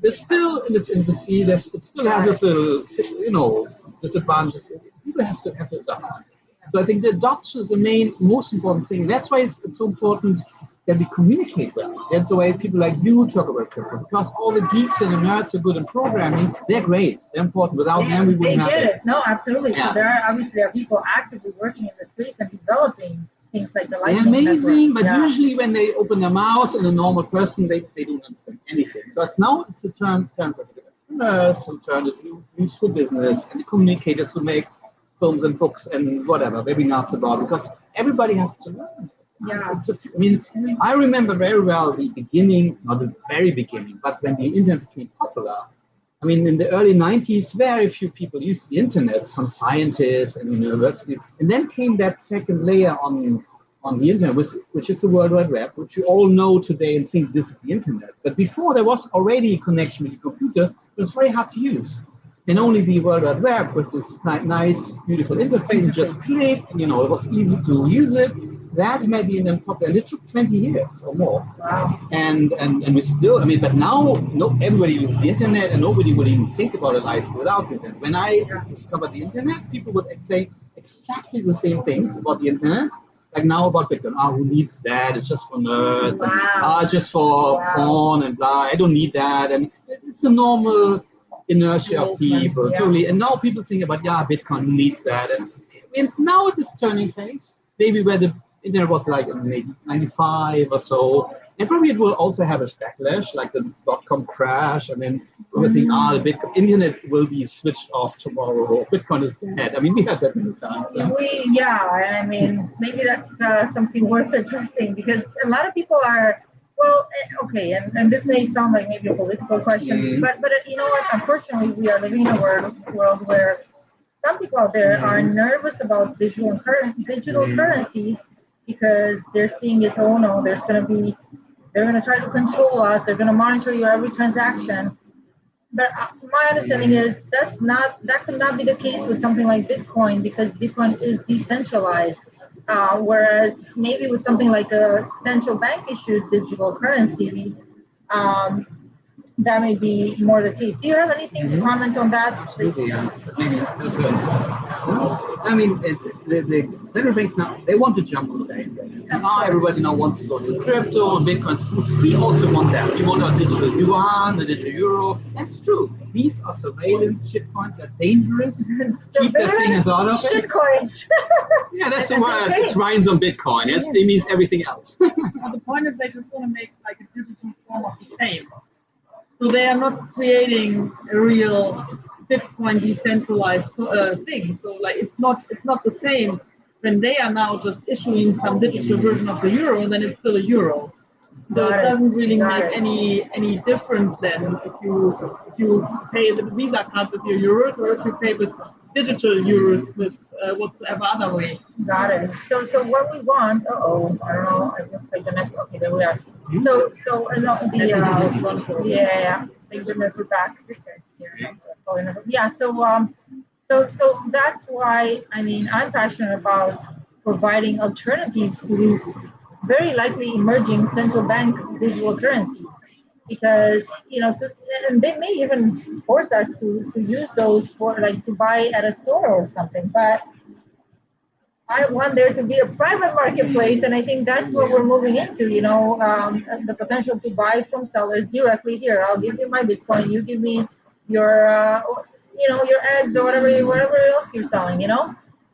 There's still in its infancy, it still has this little, disadvantages. People have to adopt. So I think the adoption is the most important thing. That's why it's so important that we communicate well. That's the way people like you talk about crypto, because all the geeks and the nerds who are good in programming, they're great. They're important. Without them, we wouldn't have it. No, absolutely. So there are people actively working in the space and developing things like the Lightning They're amazing, Network. but usually when they open their mouths and a normal person, they don't understand anything. So it's the terms of the entrepreneurs who turn it useful business, and the communicators who make films and books and whatever, webinars about, because everybody has to learn. I remember very well the beginning, not the very beginning, but when the internet became popular. I mean, in the early 90s, very few people used the internet, some scientists and universities. And then came that second layer on the internet, which is the World Wide Web, which you all know today and think this is the internet. But before, there was already a connection with the computers, but it was very hard to use. And only the World Wide Web with this nice, beautiful interface, just click, and it was easy to use it. That made the internet popular, and it took 20 years or more. Wow. And we still, but now everybody uses the internet, and nobody would even think about a life without the internet. When I discovered the internet, people would say exactly the same things about the internet, like now about Bitcoin. Who needs that? It's just for nerds. Wow. And, just for porn and blah. I don't need that. And it's a normal inertia of people, totally. And now people think about, Bitcoin needs that. And now at this turning phase, maybe where the internet was like in maybe 95 or so, and probably it will also have a backlash, like the .com crash, and then we think, the internet will be switched off tomorrow, or Bitcoin is dead. We had that many times. So. Maybe that's something worth addressing, because a lot of people are, and this may sound like maybe a political question, but you know what? Unfortunately, we are living in a world where some people out there are nervous about digital currencies, because they're seeing it. Oh no, they're going to try to control us. They're going to monitor your every transaction. But my understanding is that could not be the case with something like Bitcoin, because Bitcoin is decentralized. Whereas maybe with something like a central bank issued digital currency, that may be more the case. Do you have anything to comment on that? Absolutely, yeah. I mean, the central banks now, they want to jump on that. So now everybody now wants to go to crypto and Bitcoin. We also want that. We want our digital yuan, the digital euro. That's true. These are surveillance shitcoins. They're dangerous. Keep their fingers out of it. Shitcoins. Yeah, that's a word. It rhymes on Bitcoin. It means everything else. But the point is, they just want to make like a digital form of the same. So they are not creating a real Bitcoin decentralized thing. So like it's not the same. When they are now just issuing some digital version of the euro, then it's still a euro. So it doesn't really make any difference then if you pay with a Visa card with your euros or if you pay with digital euros with whatsoever other way. Got it. So what we want? I don't know. It looks like the next. Okay, there we are. So yeah. Thank goodness we're back. This guy's here. Yeah. So that's why I'm passionate about providing alternatives to these very likely emerging central bank digital currencies, because and they may even force us to use those for like to buy at a store or something, but I want there to be a private marketplace, and I think that's what we're moving into. The potential to buy from sellers directly here. I'll give you my Bitcoin, you give me your your eggs or whatever else you're selling.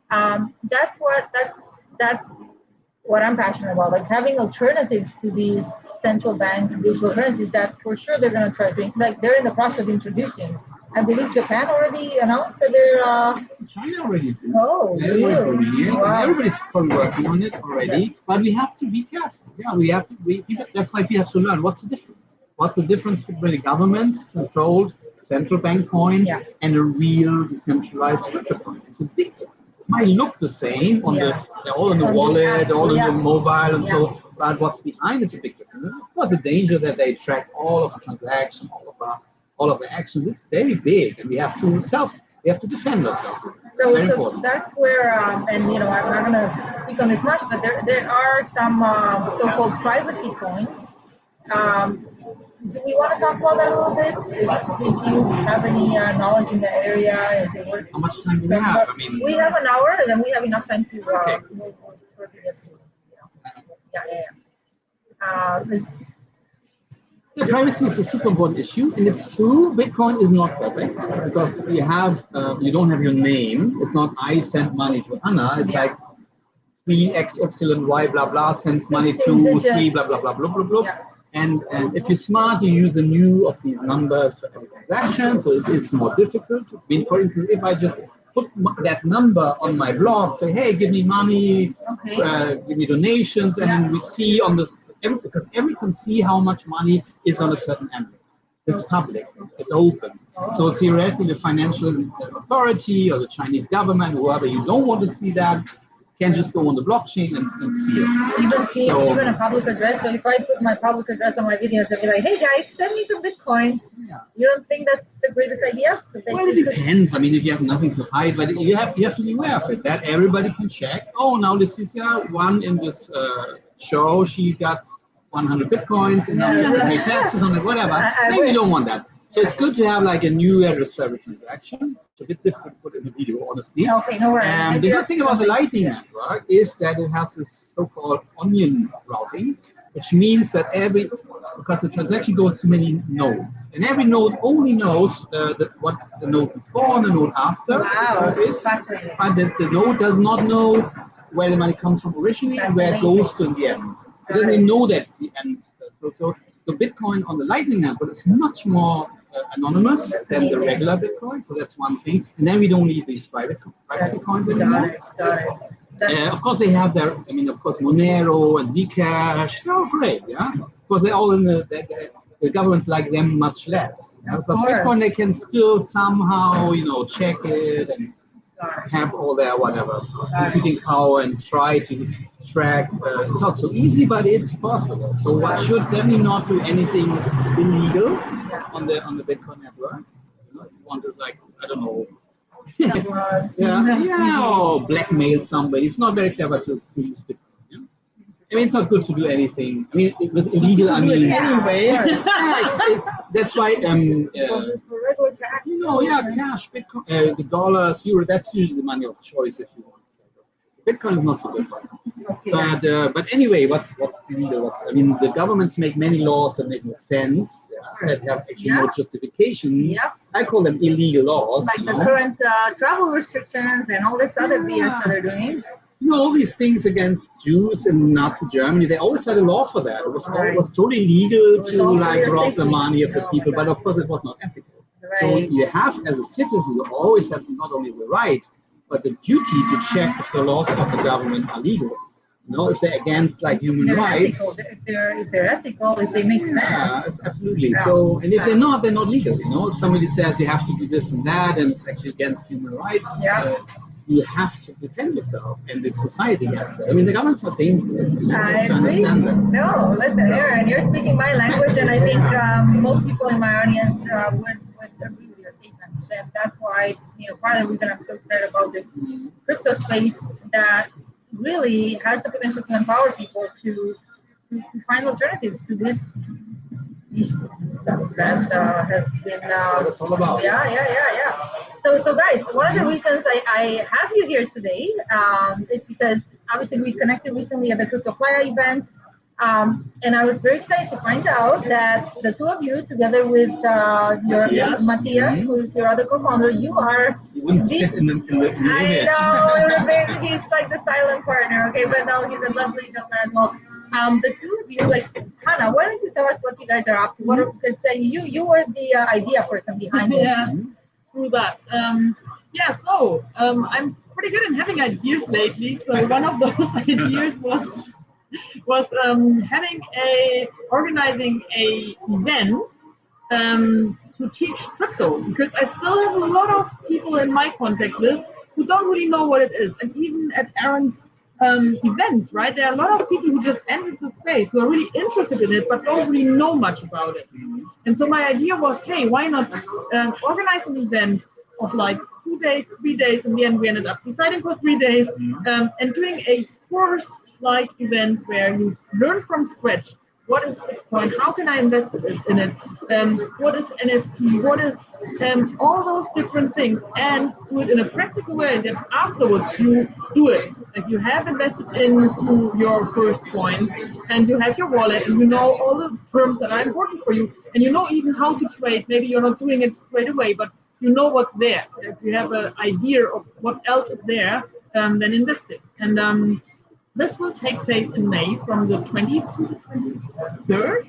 That's what I'm passionate about, like having alternatives to these central bank digital currencies that for sure they're going to try to, like they're in the process of introducing. I believe Japan already announced that they're. China already did. Oh, really? Wow. Everybody's probably working on it already, but we have to be careful. Yeah, that's why we have to learn what's the difference. What's the difference between a government-controlled central bank coin and a real decentralized crypto coin? It's a big difference. It might look the same on they're all in the wallet, all in the mobile, and so. But what's behind is a big difference. And of course, the danger that they track all of the transactions, all of the actions is very big, and we have to defend ourselves. So that's where, and I'm not going to speak on this much, but there are some so-called privacy coins. Do we want to talk about that a little bit? Do you have any knowledge in the area? Is it worth? How much time do we have? We have an hour, and then we have enough time to. Okay. Privacy is a super important issue, and it's true. Bitcoin is not perfect because you don't have your name. It's not I sent money to Anna. It's like 3XYY blah blah sends money to 3 blah blah blah blah blah blah. And if you're smart, you use a new of these numbers for every transaction, so it is more difficult. For instance, if I just put that number on my blog, say, hey, give me money, give me donations, and then we see on this, because everyone can see how much money is on a certain address. It's public, it's open. So theoretically, the financial authority or the Chinese government, whoever you don't want to see that, can just go on the blockchain and see it. Even a public address. So if I put my public address on my videos, I'll be like, hey guys, send me some Bitcoin. Yeah. You don't think that's the greatest idea? Well, it depends. If you have nothing to hide, but you have to be aware of it. That everybody can check. Oh, now this is one in this show. She got 100 Bitcoins and now she doesn't pay taxes on it, whatever. Maybe you don't want that. So it's good to have like a new address for every transaction. It's a bit difficult to put in the video, honestly. Okay, no worries. The good thing about the Lightning Network is that it has this so-called onion routing, which means that because the transaction goes to many nodes, and every node only knows what the node before and the node after is, fascinating. but the node does not know where the money comes from originally and where it goes to in the end. It doesn't even know that's the end. So the Bitcoin on the Lightning Network is much more anonymous than the regular Bitcoin, so that's one thing. And then we don't need these privacy coins anymore. Of course, they have their, of course, Monero and Zcash, they're all great, yeah? Of course, they're all in the governments like them much less. Yeah? Because Bitcoin, they can still somehow, check it and have all their computing power and try to track. It's not so easy, but it's possible. So why should we not do anything illegal on the Bitcoin network? If you want to, I don't know, or blackmail somebody. It's not very clever to use Bitcoin. Yeah? I mean, it's not good to do anything. I mean, with illegal, I mean, anyway. that's why. For regular cash. No, yeah, cash, Bitcoin, the dollars, euro. That's usually the money of choice if you want to sell it. Bitcoin is not so good. Okay. But anyway, what's illegal? I mean, the governments make many laws that make no sense, that have actually no justification. Yep. I call them illegal laws. Like the current travel restrictions and all this other BS that they're doing. You know, all these things against Jews in Nazi Germany, they always had a law for that. It was totally legal to like rob the money of the people, but of course it was not ethical. Right. So you have, as a citizen, you always have not only the right, but the duty to check if the laws of the government are legal. You know, if they're against like human rights. Ethical. If they're ethical, if they make sense. Yeah, absolutely. Yeah. So, and if they're not legal. You know, if somebody says you have to do this and that, and it's actually against human rights. Yeah. You have to defend yourself, and the society has that. I mean, the government's not dangerous. I agree. Understand that. No, listen, Aaron, you're speaking my language, and I think most people in my audience would agree with your statements, and that's why, you know, part of the reason I'm so excited about this crypto space that really has the potential to empower people to find alternatives to this stuff that has been. That's what it's all about. Yeah. So guys, one of the reasons I have you here today is because obviously we connected recently at the Crypto Playa event, and I was very excited to find out that the two of you, together with your Matthias, who's your other co-founder, you are. He wouldn't fit in the image. I know, he's like the silent partner. Okay, but no, he's a lovely gentleman as well. The two of you, like Hannah, why don't you tell us what you guys are up to? Because you were the idea person behind this. Yeah, through that. So I'm pretty good in having ideas lately. So one of those ideas was organizing a event to teach crypto, because I still have a lot of people in my contact list who don't really know what it is, and even at Aaron's events, right? There are a lot of people who just entered the space who are really interested in it but don't really know much about it. And so my idea was, hey, why not organize an event of like 2 days, 3 days. In the end, we ended up deciding for 3 days and doing a course-like event where you learn from scratch. What is Bitcoin? How can I invest in it? What is NFT? What is all those different things, and do it in a practical way. Then afterwards you do it. Like you have invested into your first coins, and you have your wallet, and you know all the terms that are important for you, and you know even how to trade. Maybe you're not doing it straight away, but you know what's there. If you have an idea of what else is there, then invest it. And this will take place in May from the 23rd.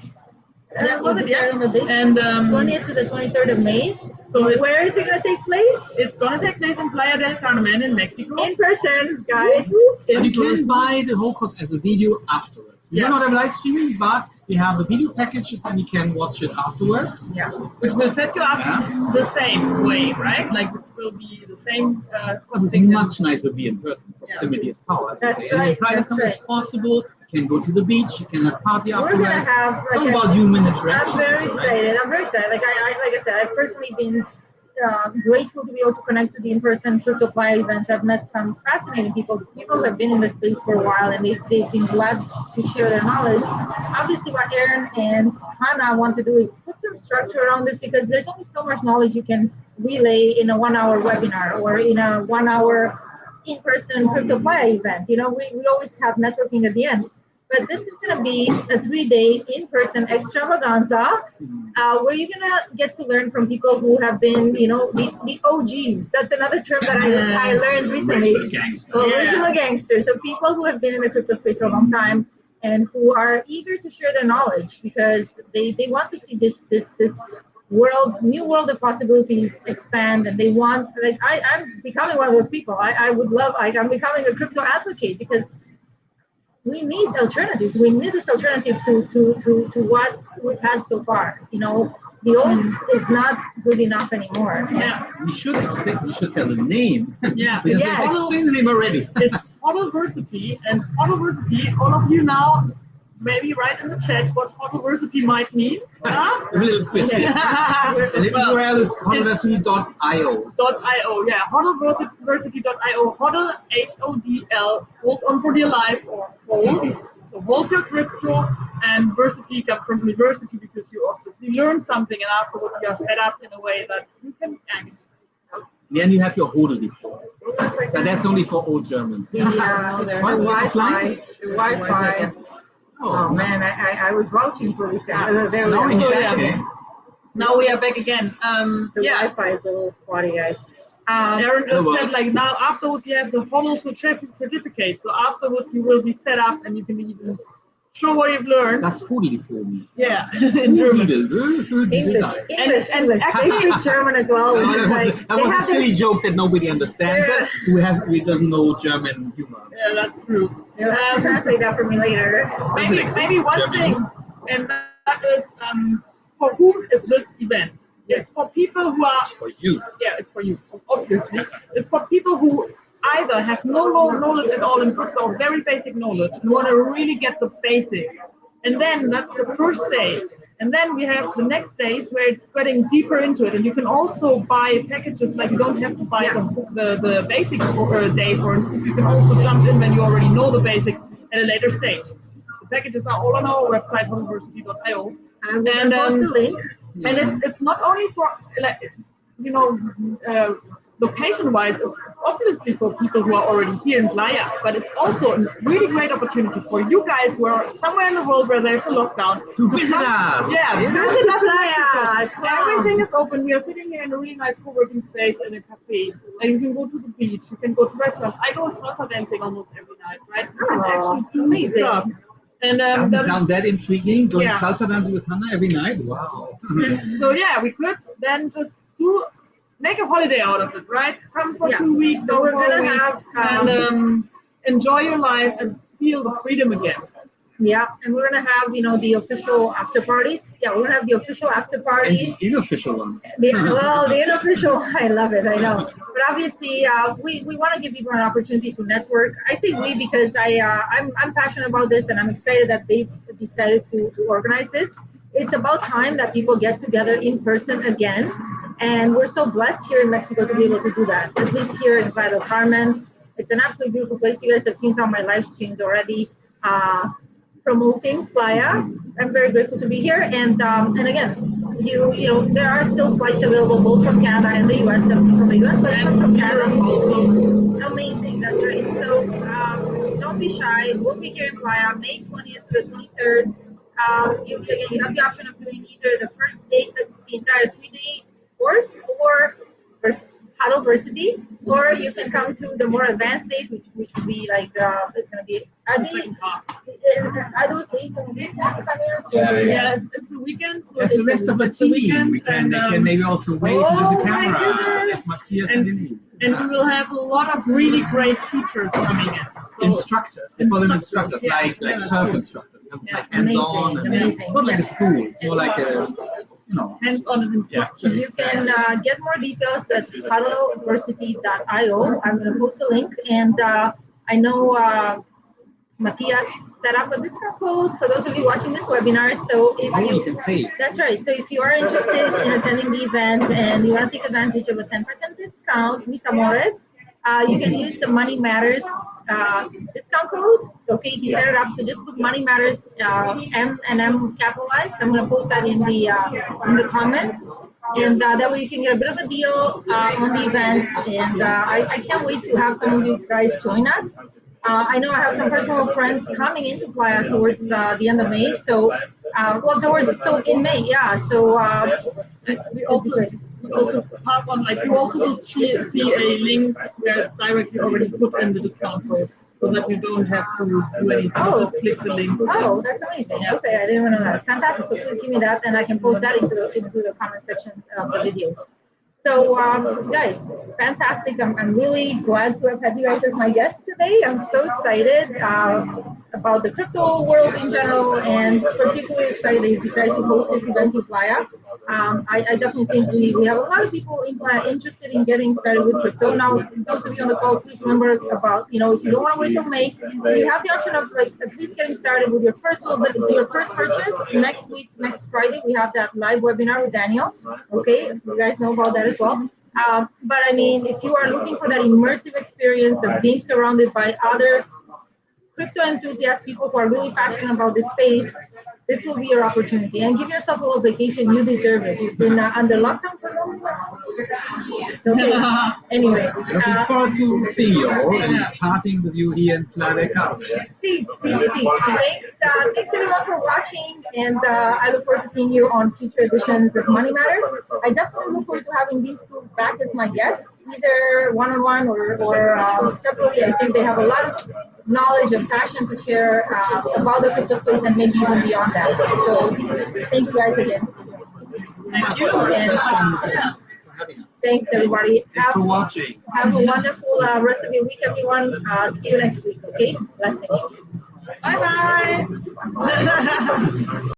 Yeah, on the date. And 20th to the 23rd of May. So where is it going to take place? It's going to take place in Playa del Carmen in Mexico. In person, guys. And you can buy the whole course as a video afterwards. We will not have live streaming, but we have the video packages and you can watch it afterwards. Yeah, which will set you up the same way, right? Like it will be the same. Because it's much nicer to be in person. Proximity is power. That's right. As is possible. You can go to the beach. You can have party afterwards. We're gonna have. It's all about human interaction. I'm very excited. I'm very excited. Like I said, I've personally been grateful to be able to connect to the in-person Crypto Playa events. I've met some fascinating people. People who have been in the space for a while, and they've been glad to share their knowledge. Obviously, what Aaron and Hannah want to do is put some structure around this, because there's only so much knowledge you can relay in a 1-hour webinar or in a 1-hour in-person Crypto Playa event. You know, we always have networking at the end. But this is going to be a 3-day in-person extravaganza where you're going to get to learn from people who have been, you know, the OGs. That's another term that I learned recently. Original gangsters. So people who have been in the crypto space for a long time and who are eager to share their knowledge, because they want to see this new world of possibilities expand, and they want, like, I'm becoming one of those people. I would love, I'm becoming a crypto advocate, because we need alternatives. We need this alternative to what we've had so far. You know, the old is not good enough anymore. Yeah. We should tell the name. Yeah. Because we explained the name already. It's HODLversity, and HODLversity, all of you now, maybe write in the chat what HODLversity might mean. A little quiz. And the URL is hodlversity.io. Yeah, hodlversity.io. HODL, HODL, hold on for dear life, or hold. So hold your crypto, and Versity comes from university because you obviously learn something, and afterwards you are set up in a way that you can act. Then you have your hodl diploma. But that's only for old Germans. The Wi-Fi. The Wi-Fi. Oh man, I was vouching for this guy. There we go. Now we are back again. The Wi-Fi is a little spotty, guys. Aaron just said, like, now afterwards you have the hodl certificate. So afterwards you will be set up and you can even show what you've learned. That's hodl diploma. Yeah, in German. English. They speak German as well. That was a silly joke that nobody understands. Who doesn't know German humor. Yeah, that's true. You'll have to translate that for me later. Maybe one thing, and that is, for whom is this event? It's for people who are... For you. Yeah, it's for you, obviously. It's for people who either have no knowledge at all in crypto or very basic knowledge and want to really get the basics. And then that's the first day. And then we have the next days where it's getting deeper into it. And you can also buy packages, like you don't have to buy the basic day, for instance. You can also jump in when you already know the basics at a later stage. The packages are all on our website, university.io. And post the link. And it's not only for, like, you know, location-wise, it's obviously for people who are already here in Playa, but it's also a really great opportunity for you guys who are somewhere in the world where there's a lockdown to visit us. Yeah, visit us, Playa. Everything is open. We are sitting here in a really nice co-working space in a cafe, and you can go to the beach, you can go to restaurants. I go salsa dancing almost every night, right? You can actually do stuff. And doesn't sound that intriguing. Going salsa dancing with Hannah every night. Wow. So yeah, we could then just make a holiday out of it, right? Come for 2 weeks. So we're gonna have and enjoy your life and feel the freedom again. Yeah, and we're gonna have, you know, the official after parties. Yeah, we're gonna have the official after parties. And the unofficial ones. The unofficial. I love it. I know. But obviously, we want to give people an opportunity to network. I say we because I'm passionate about this, and I'm excited that they've decided to organize this. It's about time that people get together in person again, and we're so blessed here in Mexico to be able to do that. At least here in Playa del Carmen, it's an absolutely beautiful place. You guys have seen some of my live streams already. Promoting Playa. I'm very grateful to be here, and again, you know, there are still flights available both from Canada and the US, definitely from the US, but even from Canada also. Amazing, that's right. So don't be shy. We'll be here in Playa, May 20th to the 23rd. You have the option of doing either the first day, the entire 3-day course, or Huddle Versity, or you can come to the more advanced days, which would be like it's gonna be. Are those days? Yeah, it's a weekend. So That's the rest of the team. We can maybe also wave into the camera. As Matthias and we will have a lot of really great teachers coming in. So instructors. We call them instructors, like surf instructors. It's like hands-on. Amazing. It's not like a school. It's more like a, you know, hands-on instruction. You can get more details at paddleversity.io. I'm going to post a link, and I know Matthias set up a discount code for those of you watching this webinar. So if you can save. That's right. So if you are interested in attending the event and you want to take advantage of a 10% discount, mis amores, you can use the Money Matters discount code. Okay, he set it up. So just put Money Matters M capitalized. I'm going to post that in the comments. And that way you can get a bit of a deal on the event. And I can't wait to have some of you guys join us. I know I have some personal friends coming into Playa towards the end of May. So, in May, yeah. So, we also pass on, like, you also will see a link where it's directly already put in the discount code, so that you don't have to do anything. Just click the link. Oh, that's amazing. Yeah. Okay, I didn't even know that. Fantastic. So please give me that, and I can post that into the comment section of the video. So, guys, fantastic. I'm really glad to have had you guys as my guests today. I'm so excited about the crypto world in general, and particularly excited that you decided to host this event in Playa. I definitely think we have a lot of people in Playa interested in getting started with crypto. Now, those of you on the call, please remember about, you know, if you don't want to wait till May, you have the option of, like, at least getting started with your first purchase. Next week, next Friday, we have that live webinar with Daniel. Okay, you guys know about that as well. But I mean, if you are looking for that immersive experience of being surrounded by other crypto enthusiasts, people who are really passionate about this space, this will be your opportunity. And give yourself a little vacation. You deserve it. You've been under lockdown for long. Okay. Anyway. Looking forward to seeing you all and partying with you here in Playa. See. Thanks everyone for watching, and I look forward to seeing you on future editions of Money Matters. I definitely look forward to having these two back as my guests, either one-on-one or separately. I think they have a lot of knowledge and passion to share about the crypto space and maybe even beyond that. So thank you guys again. Thank you. Thanks everybody. Thanks for watching. Have a wonderful rest of your week, everyone. See you next week. Okay, blessings. Bye bye.